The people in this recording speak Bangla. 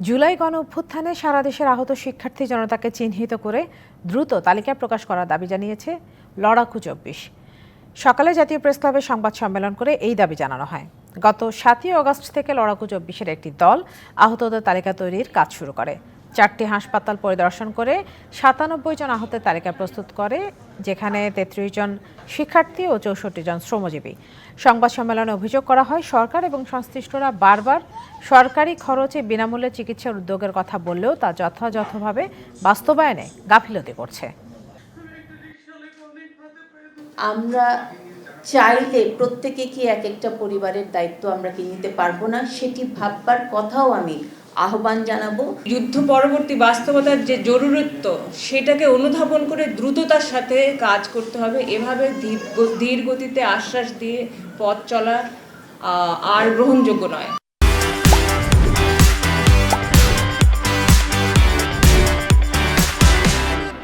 জুলাই গণঅভ্যুত্থানে সারা দেশের আহত শিক্ষার্থী জনতাকে চিহ্নিত করে দ্রুত তালিকা প্রকাশ করার দাবি জানিয়েছে লড়াকু ২৪। সকালে জাতীয় প্রেসক্লাবে সংবাদ সম্মেলন করে এই দাবি জানানো হয়। গত ৭ই আগস্ট থেকে লড়াকু ২৪-এর একটি দল আহতদের তালিকা তৈরির কাজ শুরু করে। ৪টি হাসপাতাল পরিদর্শন করে ৯৭ জন আহতের তালিকা প্রস্তুত করে, যেখানে ৩৩ জন শিক্ষার্থী ও ৬৪ জন শ্রমজীবী। সংবাদ সম্মেলনে অভিযোগ করা হয়, সরকার এবং সংশ্লিষ্টরা বারবার সরকারি খরচে বিনামূল্যে চিকিৎসার উদ্যোগের কথা বললেও তা যথাযথভাবে বাস্তবায়নে গাফিলতি করছে। আমরা চাইলে প্রত্যেকে কি এক একটা পরিবারের দায়িত্ব আমরা কি নিতে পারবো না, সেটি ভাববার কথাও আমি আহ্বান জানাবো। যুদ্ধ পরবর্তী বাস্তবতার যে জরুরত্ব, সেটাকে অনুধাবন করে দ্রুততার সাথে কাজ করতে হবে। এভাবে ধীর গতিতে আশ্বাস দিয়ে পথ চলা আর গ্রহণযোগ্য নয়।